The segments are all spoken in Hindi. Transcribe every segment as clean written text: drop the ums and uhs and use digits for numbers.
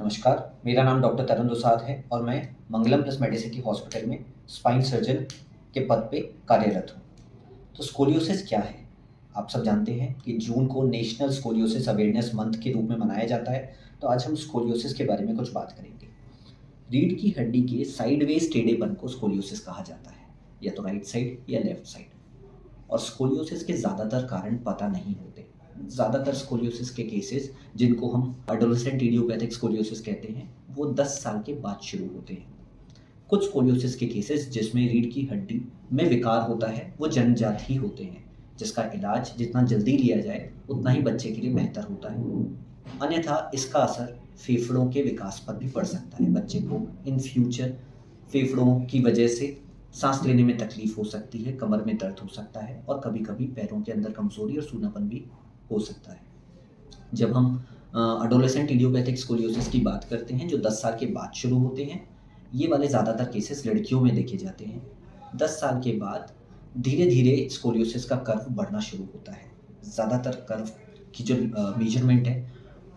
नमस्कार, मेरा नाम डॉक्टर तरुण दुसाद है और मैं मंगलम प्लस मेडिसिटी हॉस्पिटल में स्पाइन सर्जन के पद पे कार्यरत हूँ। तो स्कोलियोसिस क्या है? आप सब जानते हैं कि जून को नेशनल स्कोलियोसिस अवेयरनेस मंथ के रूप में मनाया जाता है, तो आज हम स्कोलियोसिस के बारे में कुछ बात करेंगे। रीढ़ की हड्डी के साइडवेज टेढ़ेपन को स्कोलियोसिस कहा जाता है, या तो राइट साइड या लेफ्ट साइड। और स्कोलियोसिस के ज़्यादातर कारण पता नहीं होते। ज़्यादातर स्कोलियोसिस के केसेस जिनको हम एडोलेसेंट इडियोपैथिक स्कोलियोसिस कहते हैं, वो 10 साल के बाद शुरू होते हैं। कुछ स्कोलियोसिस के केसेस जिसमें रीढ़ की हड्डी में विकार होता है, वो जन्मजात ही होते हैं, जिसका इलाज जितना जल्दी लिया जाए उतना ही बच्चे के लिए बेहतर होता है। अन्यथा इसका असर फेफड़ों के विकास पर भी पड़ सकता है। बच्चे को इन फ्यूचर फेफड़ों की वजह से सांस लेने में तकलीफ हो सकती है, कमर में दर्द हो सकता है और कभी-कभी पैरों के अंदर कमजोरी और सूनापन भी हो सकता है। जब हम एडोलेसेंट इडियोपैथिक स्कोलियोसिस की बात करते हैं, जो 10 साल के बाद शुरू होते हैं, ये वाले ज़्यादातर केसेस लड़कियों में देखे जाते हैं। 10 साल के बाद धीरे-धीरे स्कोलियोसिस का कर्व बढ़ना शुरू होता है। ज़्यादातर कर्व की जो मेजरमेंट है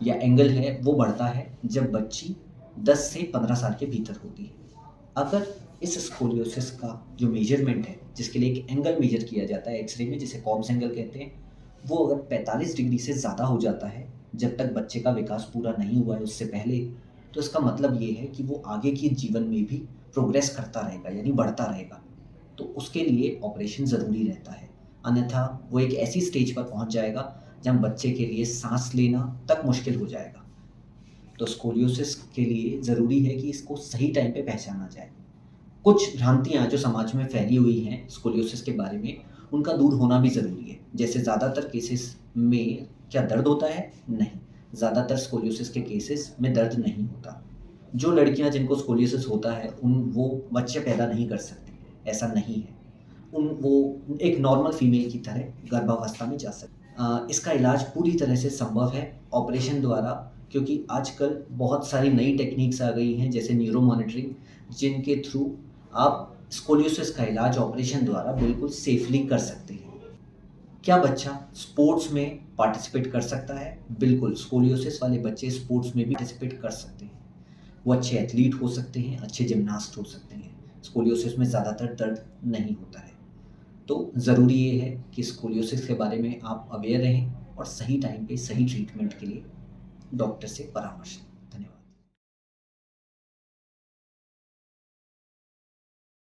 या एंगल है, वो बढ़ता है जब बच्ची 10 से 15 साल के भीतर होती है। अगर इस स्कोलियोसिस का जो मेजरमेंट है, जिसके लिए एक एंगल मेजर किया जाता है एक्स-रे में, जिसे कॉब्स एंगल कहते हैं, वो अगर 45 डिग्री से ज़्यादा हो जाता है, जब तक बच्चे का विकास पूरा नहीं हुआ है उससे पहले, तो इसका मतलब ये है कि वो आगे के जीवन में भी प्रोग्रेस करता रहेगा, यानी बढ़ता रहेगा। तो उसके लिए ऑपरेशन ज़रूरी रहता है। अन्यथा वो एक ऐसी स्टेज पर पहुँच जाएगा, जहाँ बच्चे के लिए साँस लेना तक मुश्किल हो जाएगा। तो स्कोलियोसिस के लिए ज़रूरी है कि इसको सही टाइम पे पहचाना जाए। कुछ भ्रांतियाँ जो समाज में फैली हुई हैं स्कोलियोसिस के बारे में, उनका दूर होना भी ज़रूरी है। जैसे ज़्यादातर केसेस में क्या दर्द होता है? नहीं, ज़्यादातर स्कोलियोसिस के केसेस में दर्द नहीं होता। जो लड़कियाँ जिनको स्कोलियोसिस होता है, वो बच्चे पैदा नहीं कर सकती, ऐसा नहीं है। वो एक नॉर्मल फीमेल की तरह गर्भावस्था में जा सकती। इसका इलाज पूरी तरह से संभव है ऑपरेशन द्वारा, क्योंकि आजकल बहुत सारी नई टेक्निक्स आ गई हैं, जैसे न्यूरो मॉनिटरिंग, जिनके थ्रू आप स्कोलियोसिस का इलाज ऑपरेशन द्वारा बिल्कुल सेफली कर सकते हैं। क्या बच्चा स्पोर्ट्स में पार्टिसिपेट कर सकता है? बिल्कुल, स्कोलियोसिस वाले बच्चे स्पोर्ट्स में भी पार्टिसिपेट कर सकते हैं। वो अच्छे एथलीट हो सकते हैं, अच्छे जिम्नास्ट हो सकते हैं। स्कोलियोसिस में ज़्यादातर दर्द नहीं होता है। तो ज़रूरी ये है कि स्कोलियोसिस के बारे में आप अवेयर रहें और सही टाइम पे सही ट्रीटमेंट के लिए डॉक्टर से परामर्श लें।